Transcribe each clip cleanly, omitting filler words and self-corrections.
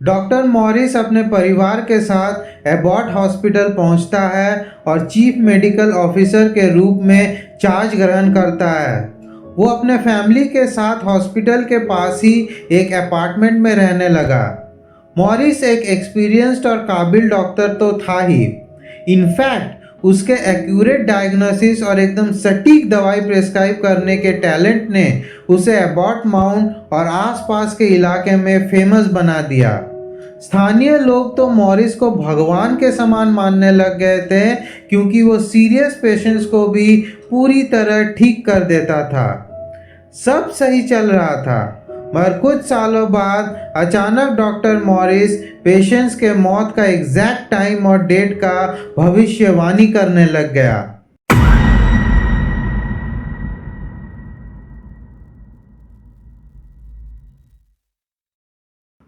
Doctor Morris अपने परिवार के साथ एबॉट हॉस्पिटल पहुंचता है और चीफ मेडिकल ऑफिसर के रूप में चार्ज ग्रहण करता है। वो अपने फैमिली के साथ हॉस्पिटल के पास ही एक अपार्टमेंट में रहने लगा। मॉरिस एक एक्सपीरियंस्ड और काबिल डॉक्टर तो था ही, इनफैक्ट उसके एक्यूरेट डायग्नोसिस और एकदम सटीक दवाई प्रेस्क्राइब करने के टैलेंट ने उसे एबॉट माउंट और आसपास के इलाके में फेमस बना दिया। स्थानीय लोग तो मॉरिस को भगवान के समान मानने लग गए थे, क्योंकि वो सीरियस पेशेंट्स को भी पूरी तरह ठीक कर देता था। सब सही चल रहा था, मगर कुछ सालों बाद अचानक डॉक्टर मॉरिस पेशेंट्स के मौत का एग्जैक्ट टाइम और डेट का भविष्यवाणी करने लग गया।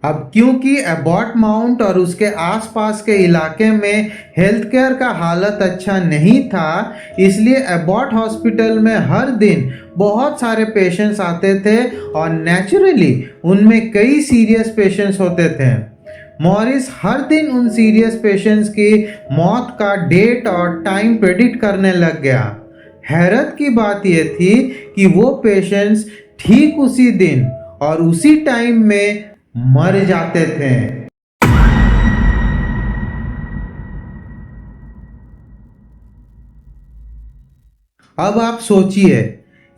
अब क्योंकि एबॉट माउंट और उसके आसपास के इलाके में हेल्थ केयर का हालत अच्छा नहीं था, इसलिए एबॉट हॉस्पिटल में हर दिन बहुत सारे पेशेंट्स आते थे और नेचुरली उनमें कई सीरियस पेशेंट्स होते थे। मॉरिस हर दिन उन सीरियस पेशेंट्स की मौत का डेट और टाइम प्रेडिक्ट करने लग गया। हैरत की बात यह थी कि वो पेशेंट्स ठीक उसी दिन और उसी टाइम में मर जाते थे। अब आप सोचिए,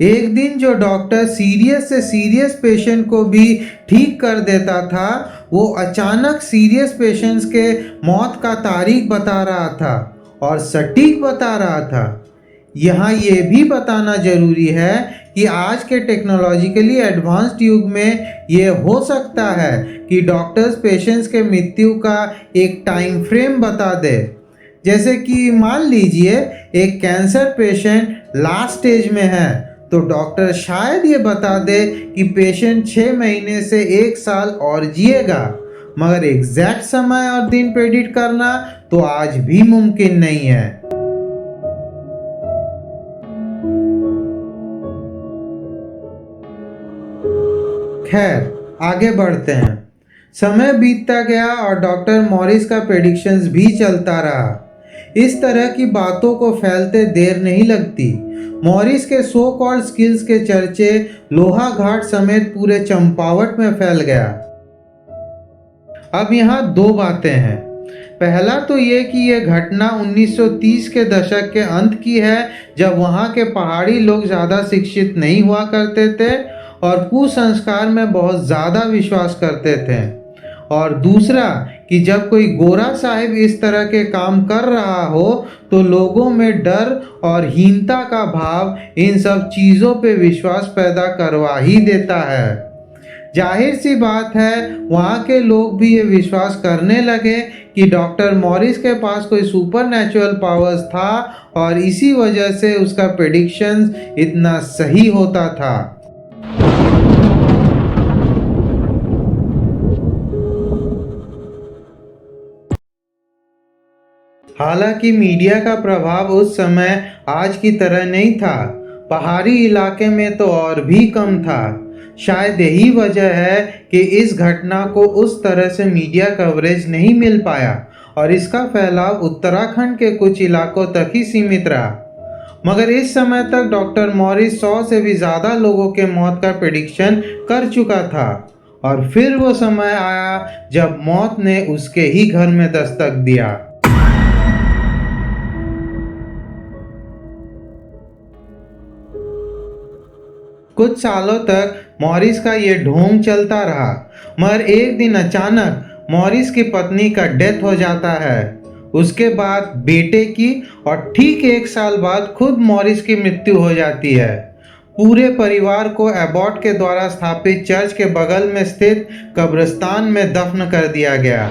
एक दिन जो डॉक्टर सीरियस से सीरियस पेशेंट को भी ठीक कर देता था, वो अचानक सीरियस पेशेंट्स के मौत का तारीख बता रहा था और सटीक बता रहा था। यहाँ ये भी बताना जरूरी है कि आज के टेक्नोलॉजिकली एडवांस्ड युग में ये हो सकता है कि डॉक्टर्स पेशेंट्स के मृत्यु का एक टाइम फ्रेम बता दे। जैसे कि मान लीजिए एक कैंसर पेशेंट लास्ट स्टेज में है, तो डॉक्टर शायद ये बता दे कि पेशेंट 6 महीने से 1 साल और जिएगा, मगर एग्जैक्ट समय और दिन प्रेडिक्ट करना तो आज भी मुमकिन नहीं है। खैर, आगे बढ़ते हैं। समय बीतता गया और डॉक्टर मॉरिस का प्रेडिक्शंस भी चलता रहा। इस तरह की बातों को फैलते देर नहीं लगती। मॉरिस के सो कॉल्ड स्किल्स के चर्चे लोहा घाट समेत पूरे चंपावत में फैल गया। अब यहाँ 2 बातें हैं। पहला तो ये कि यह घटना 1930 के दशक के अंत की है, जब वहाँ के पहाड़ी लोग ज़्यादा शिक्षित नहीं हुआ करते थे और कुसंस्कार में बहुत ज़्यादा विश्वास करते थे। और दूसरा कि जब कोई गोरा साहिब इस तरह के काम कर रहा हो तो लोगों में डर और हीनता का भाव इन सब चीज़ों पे विश्वास पैदा करवा ही देता है। जाहिर सी बात है, वहाँ के लोग भी ये विश्वास करने लगे कि डॉक्टर मॉरिस के पास कोई सुपर नेचुरल पावर्स था और इसी वजह से उसका प्रेडिक्शंस इतना सही होता था। हालांकि मीडिया का प्रभाव उस समय आज की तरह नहीं था। पहाड़ी इलाके में तो और भी कम था। शायद यही वजह है कि इस घटना को उस तरह से मीडिया कवरेज नहीं मिल पाया और इसका फैलाव उत्तराखंड के कुछ इलाकों तक ही सीमित रहा। मगर इस समय तक डॉक्टर मॉरिस 100 से भी ज़्यादा लोगों के मौत का प्रेडिक्शन कर चुका था और फिर वो समय आया जब मौत ने उसके ही घर में दस्तक दिया। कुछ सालों तक मॉरिस का ये ढोंग चलता रहा, मगर एक दिन अचानक मॉरिस की पत्नी का डेथ हो जाता है। उसके बाद बेटे की और ठीक 1 साल बाद खुद मॉरिस की मृत्यु हो जाती है। पूरे परिवार को एबॉट के द्वारा स्थापित चर्च के बगल में स्थित कब्रिस्तान में दफन कर दिया गया।